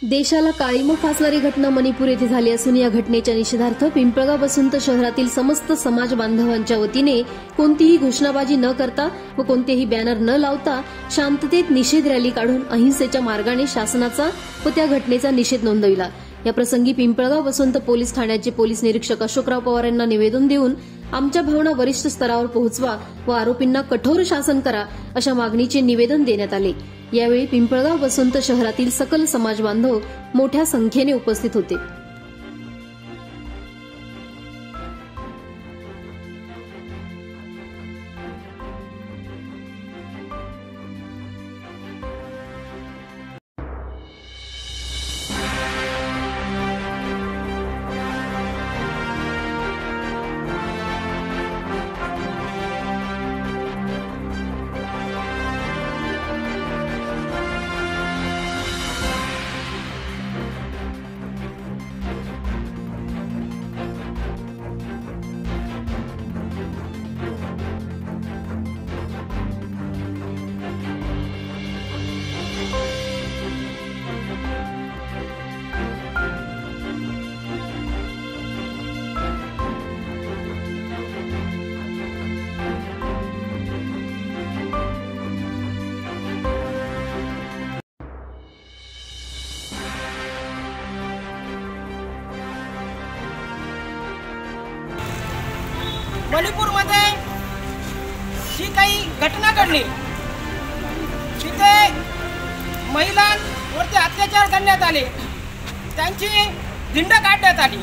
देशाला काळीमा फासणारी घटना मणिपूर येथे झाली असून या घटनेच्या निषेधार्थ पिंपळगाव वसंत शहरातील समस्त समाज बांधवांच्या वतीने कोणतीही घोषणाबाजी न करता व कोणतेही बॅनर न लावता शांततेत निषेध रॅली काढून अहिंसेच्या मार्गाने शासनाचा व त्या घटनेचा निषेध नोंदविला। या प्रसंगी पिंपळगाव वसंत पोलीस ठाण्याचे पोलीस निरीक्षक अशोकराव पवार यांना निवेदन देऊन आमच्या भावना वरिष्ठ स्तरावर पोहोचवा व आरोपींना कठोर शासन करा अशा मागणीचे निवेदन देण्यात आले। यावेळी पिंपळगाव वसंत शहरातील सकल समाज बांधव मोठ्या संख्येने उपस्थित होते। मणिपूरमध्ये जी काही घटना घडली तिथे महिलांवरती अत्याचार करण्यात आले, त्यांची धिंड काढण्यात आली।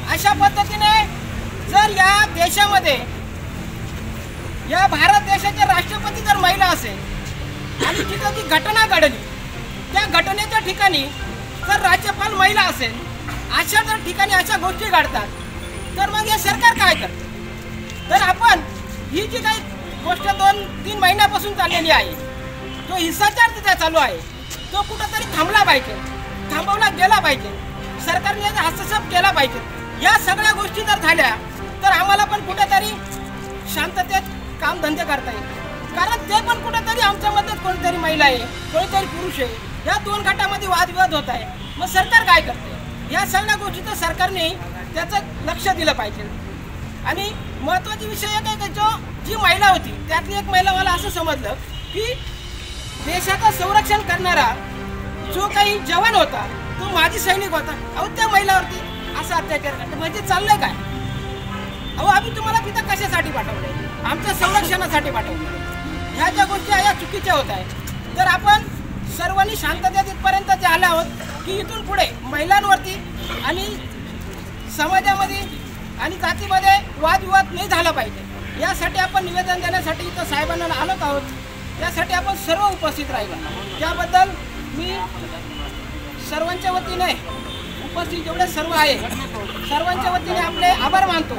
अशा पद्धतीने जर या देशामध्ये या भारत देशाचे राष्ट्रपती जर महिला असेल आणि तिथे जी घटना घडली त्या घटनेच्या ठिकाणी जर राज्यपाल महिला असेल, अशा जर ठिकाणी अशा गोष्टी घडतात तर मग हे सरकार काय करते? तर आपण ही जी काही गोष्ट 2-3 महिन्यापासून चाललेली आहे, जो हिंसाचार तिथे चालू आहे तो कुठेतरी थांबला पाहिजे, थांबवला गेला पाहिजे, सरकारने हस्तक्षेप केला पाहिजे। या सगळ्या गोष्टी जर झाल्या तर आम्हाला पण कुठेतरी शांततेत कामधंदे करता येईल, कारण ते पण कुठेतरी आमच्यामध्ये कोणतरी महिला आहे, कोणतरी पुरुष आहे, या 2 गटामध्ये वादविवाद होत आहे। मग सरकार काय करते? या सगळ्या गोष्टीचं सरकारने त्याचं लक्ष दिलं पाहिजे। आणि महत्त्वाची विषय एक आहे की जी महिला होती त्यातली एक महिला, मला असं समजलं की देशाचं संरक्षण करणारा जो काही जवान होता तो माजी सैनिक होता। अहो त्या महिलावरती असा अत्याचार करतो म्हणजे चाललंय काय? अहो आम्ही तुम्हाला तिथं कशासाठी पाठवलंय? आमच्या संरक्षणासाठी पाठवलं। ह्या ज्या गोष्टी आहे या चुकीच्या होत आहेत। तर आपण सर्वांनी शांततेत इथपर्यंत जे आले आहोत की इथून पुढे महिलांवरती आणि समाजामध्ये आणि जातीमध्ये वादविवाद नाही झाला पाहिजे, यासाठी आपण निवेदन देण्यासाठी इथं साहेबांना आलो आहोत। त्यासाठी आपण सर्व उपस्थित राहिला, त्याबद्दल मी सर्वांच्या वतीने उपस्थित जेवढे सर्व आहे सर्वांच्या वतीने आपले आभार मानतो।